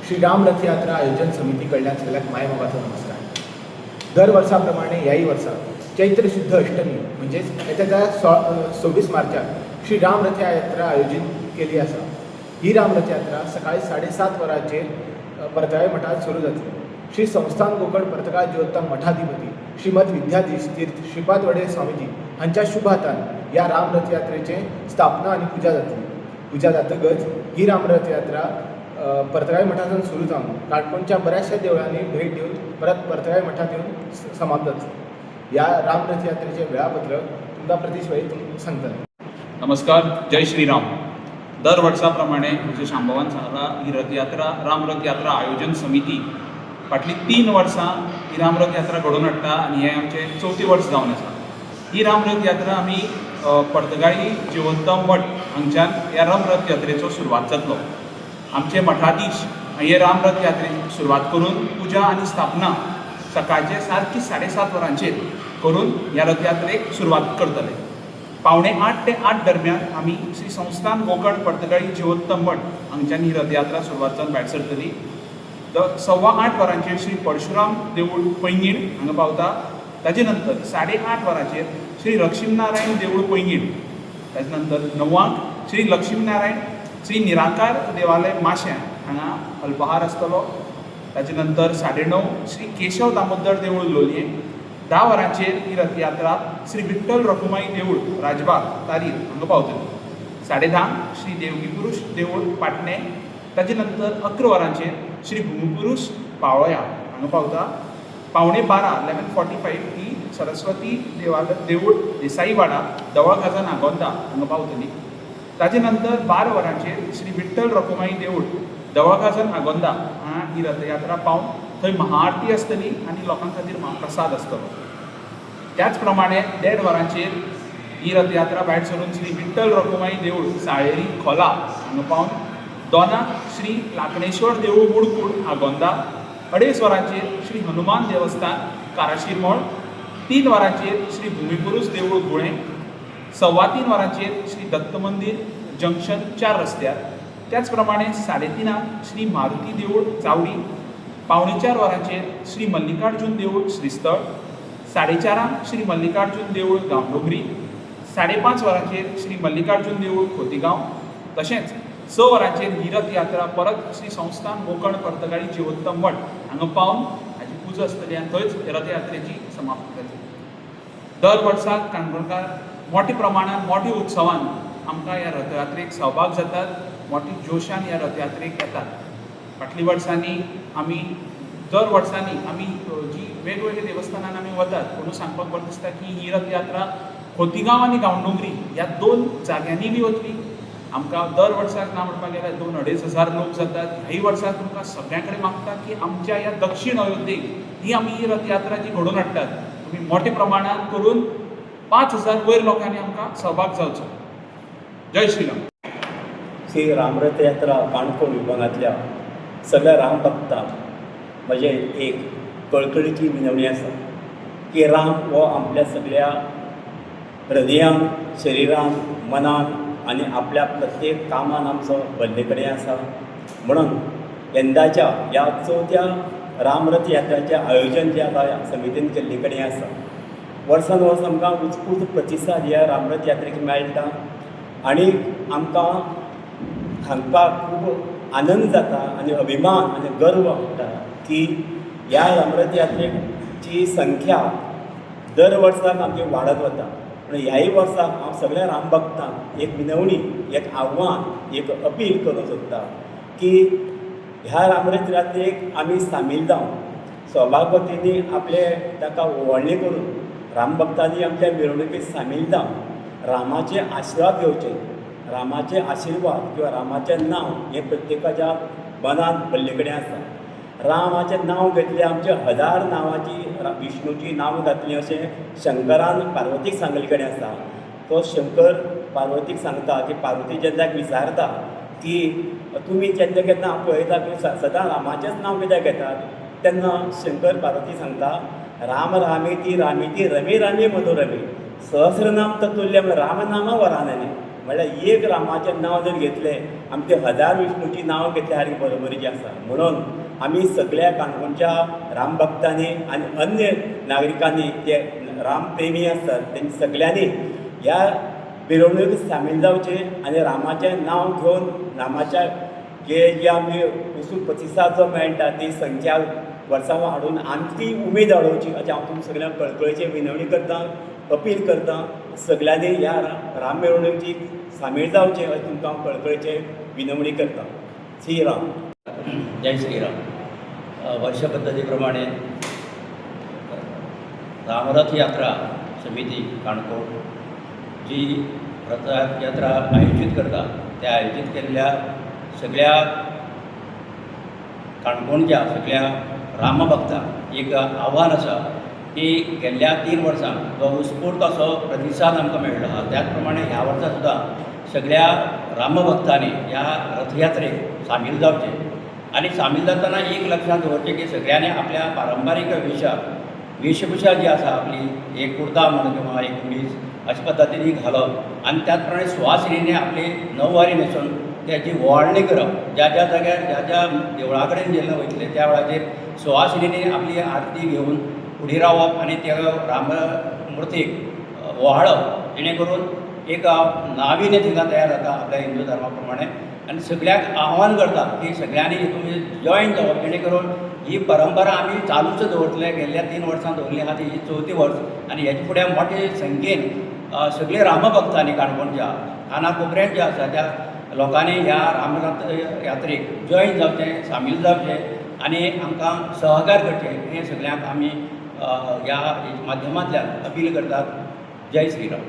श्री राम रथयात्रा आयोजन समिती कडल्यान सगळ्याक मायमोगाचो नमस्कार. दर वर्साप्रमाणे ह्याही वर्सा चैत्र शुद्ध अष्टमी म्हणजेच येत्या 26 मार्चाक श्री राम रथयात्रा आयोजित केली आसा. ही राम रथयात्रा सकाळी 7:30 वरांचेर परतगाळे मठात सुरू जातली. श्री संस्थान गोकर्ण परतगाळ जिवोत्तम मठाधिपती श्रीमद विद्याधीश तीर्थ श्रीपाद वडे स्वामीजी हांच्या शुभ हातान ह्या राम रथयात्रेचे स्थापना आनी पुजा जातली. पुजा जातकच ही राम रथयात्रा परतगाळे मठांतून सुरू जावन काणकोणच्या बऱ्याचशा देवळांनी भेट दिवन परत परतगाळे मठांत येवन समाप्त जातली. ह्या राम रथयात्रेचे वेळापत्रक तुमकां प्रतीश भाई सांगतले. नमस्कार, जय श्रीराम. दर वर्साप्रमाणे म्हणजे शांभवान सांगला ही रथयात्रा राम रथयात्रा आयोजन समिती फाटली 3 वर्सां ही राम रथयात्रा घडोवन हाडटा आनी हें आमचें 4थें वर्स जावन आसा. ही राम रथयात्रा आमी पर्तगाळी जिवोत्तम मठ हांगच्यान ह्या राम रथयात्रेचो सुरवात जातलो. आमचे मठाधीश हे राम रथयात्रेची सुरवात करून पुजा आनी स्थापना सकाळचे सारकी 7:30 वरांचेर करून ह्या रथयात्रेक सुरवात करतले. 7:45 ते 8 दरम्यान आमी श्री संस्थान गोकर्ण पर्तगाळी जिवोत्तम मठ हांगच्यान ही रथयात्रा सुरवात जावन भायर सरतली. 8:15 वरांचेर श्री परशुराम देवूळ पैंगीण हांगा पावता. ताजे नंतर 8:30 वरांचेर श्री लक्ष्मीनारायण देवूळ पैंगीण. ताजे नंतर 9 श्री लक्ष्मीनारायण श्री निराकार देवालय माशें हांगा अल्पहार आसतलो. ताजे नंतर 9:30 श्री केशव दामोदर देवूळ लोलये. 10 वरांचेर ही रथयात्रा श्री विठ्ठल रखुमाई देवूळ राजबाग तारीर हांगा पावतली. 10:30 श्री देवगी पुरुष देवूळ पाटणे. ताजे नंतर 11 वरांचेर श्री भूमिपुरुष पावळ्या हांगा पावता. 11:15 11:45 ही सरस्वती देवूळ देसाईवाडा दवळ खाजन आगोंदा हांगा पावतली. ताजे नंतर 12 वरांचेर श्री विठ्ठल रखुमाई देवूळ दवळ खाजन आगोंदा हांगा ही रथयात्रा पावन थंय महाआरती आसतली आनी लोकां खातीर महाप्रसाद आसतलो. त्याच प्रमाणे 1:30 वरांचेर ही रथयात्रा भायर सरून श्री विठ्ठल रखुमाई देवूळ साळेरी खोला हांगा पावन 2 श्री लाखणेश्वर देवूळ मुडकूड आगोंदा. 2:30 वरांचेर श्री हनुमान देवस्थान काराशिरमोळ. 3 वरांचेर श्री भूमिपुरुष देवूळ गुळे. 3:15 वरांचेर श्री दत्त मंदिर जंक्शन 4 रस्त्यार. त्याच प्रमाणे 3:30 श्री मारुती देवूळ चावडी. 3:45 वरांचेर श्री मल्लिकार्जुन देवूळ श्रीस्थळ. 4:30 श्री मल्लिकार्जुन देवूळ गांवडोंगरी. 5:30 वरांचेर श्री मल्लिकार्जुन देवूळ खोतीगांव. तशेंच 6 वरांचेर ही रथयात्रा परत श्री संस्थान गोकर्ण पर्तगाळी जिवोत्तम मठ हांगा पावन हाची पुजा आसतली आनी थंयच रथयात्रेची समाप्ती जातली. दर वर्साक काणकोणकार मोठ्या प्रमाणात मोठ्या उत्सवान आमकां ह्या रथयात्रेक सहभाग जातात. मोठी जोशान ह्या रथयात्रेक येतात. फाटल्या वर्सांनी आमी दर वर्सांनी आमी जी वेगवेगळ्या देवस्थानांत आमी वतात पूण सांगपाक बरें दिसता की ही रथयात्रा खोतीगांव आनी गांवडोंगरी ह्या 2 जाग्यांनी बी वतली. आमकां दर वर्साक ना म्हणपाक गेल्यार 2-2.5 हजार लोक जातात. ह्याही वर्साक तुमकां सगळ्यां कडेन मागता की आमच्या ह्या दक्षिण अयोध्येक ही आमी ही रथयात्रा जी घडोवन हाडटात तुमी मोठ्या प्रमाणात करून 5,000 वयर लोकांनी आमकां सहभाग जावचो. जय श्रीराम. श्री राम रथयात्रा काणकोण विभागांतल्या सगळ्या राम भक्तांक म्हजे एक कळकळीची विनवणी आसा की राम हो आपल्या सगळ्या हृदयान शरिरान मनान आनी आपल्या प्रत्येक कामान आमचो भल्ले कडेन आसा. म्हणून यंदाच्या ह्या 4थ्या राम रथयात्रेचें आयोजन जें आतां समितीन केल्ले कडेन आसा. वर्सान वर्स आमकां उत्स्फूर्त प्रतिसाद ह्या राम रथयात्रेक मेळटा आनी आमकां सांगपाक खूब आनंद जाता आनी अभिमान आनी गर्व वाटटा की ह्या राम रथयात्रेची संख्या दर वर्साक आमची वाडत वता. पूण ह्याय वर्साक हांव सगळ्या राम भक्तांक एक विनवणी एक आव्हान एक अपील करूंक सोदता की ह्या राम रथयात्रेक आमी सामील जावन सौभाग्यवतींनी आपले ताका ओवळणी करून राम भक्तांनी आमच्या मिरवणुकीत सामील जावन रामाचे आशिर्वाद घेवचे. रामाचे आशिर्वाद किंवा रामाचें नांव हें प्रत्येकाच्या मनांत भल्ले कडेन आसा. रामाचें नांव घेतलें आमचे 1000 नांवाची विष्णूची नांव घातलीं अशें शंकरान पार्वतीक सांगले कडेन आसा. तो शंकर पार्वतीक सांगता की पार्वती जेन्ना विचारता की तुमी केन्ना केन्ना पळयता की सदां रामाचेंच नांव कित्याक घेतात तेन्ना शंकर पार्वती सांगता राम रामेती रामेती रमे रामे मनोरमे सहस्रनाम तत्तुल्यम रामनामा वरानने. म्हणल्यार एक रामाचें नांव जर घेतलें आमी ते 1000 विष्णूची नांव घेतल्या सारकी बरोबरीची आसा. म्हणून आमी सगळ्या काणकोणच्या राम भक्तांनी आनी अन्य नागरिकांनी जे राम प्रेमी आसतात तेंची सगळ्यांनी ह्या मिरवणुकीत सामील जावचें आनी रामाचें नांव घेवन रामाच्या जे आमी वचून प्रतिसाद जो मेळटा ती संख्या वर्सां हाडून आमची उमेद वाडोवची अशें हांव तुमकां सगळ्यांक कळकळेची विनवणी करतां, अपील करतां. सगळ्यांनी ह्या राम मिरवणुकीक सामील जावचें अशें तुमकां हांव कळकळेचे विनवणी करतां. श्री राम. जय श्रीराम. वर्ष पद्धती प्रमाणे रामरथ यात्रा समिती काणकोण जी रथयात्रा आयोजित करता त्या आयोजित केलेल्या सगळ्या काणकोणच्या सगळ्या रामभक्तांक एक आव्हान आसा की गेल्ल्या 3 वर्सांक जो उत्स्फूर्त असो प्रतिसाद आमकां मेळ्ळो आहा त्याच प्रमाणे ह्या वर्सा सुद्दां सगळ्या रामभक्तांनी ह्या रथयात्रेक सामील जावचें आनी सामील जातना एक लक्षांत दवरचें की सगळ्यांनी आपल्या पारंपारीक वेशभूषा जी आसा आपली एक कुर्ता म्हण किंवा एक कमीज अशा पद्दतीन घालप आनी त्याच प्रमाणे सुवासिनीने आपली नववारी न्हेसून त्याची ओवाळणी करप. ज्या ज्या जाग्यार ज्या ज्या देवळा कडेन जेन्ना वयतले त्या वेळाचेर सुवासिनीने आपली आरती घेवन फुडें रावप आनी त्या राममुर्तीक ओवाळप जेणे करून एक नाविन्य थिंगा तयार जाता आपल्या हिंदू धर्मा प्रमाणे. आनी सगळ्यांक आव्हान करता की सगळ्यांनी तुमी जॉयन जावप जेणे करून ही परंपरा आमी चालूच दवरतले. गेल्ल्या 3 वर्सां दवरली आहा ती ही 4थी वर्स आनी हेचे फुडें मोठे संख्येन सगळे रामभक्तांनी काणकोणच्या कानाकोपऱ्यांत जे आसा त्या लोकांनी ह्या रामरथ यात्रेक जॉयन जावचें, सामील जावचें आनी आमकां सहकार करचें हें सगळ्यांक आमी ह्या माध्यमांतल्यान अपील करतात. जय श्रीराम.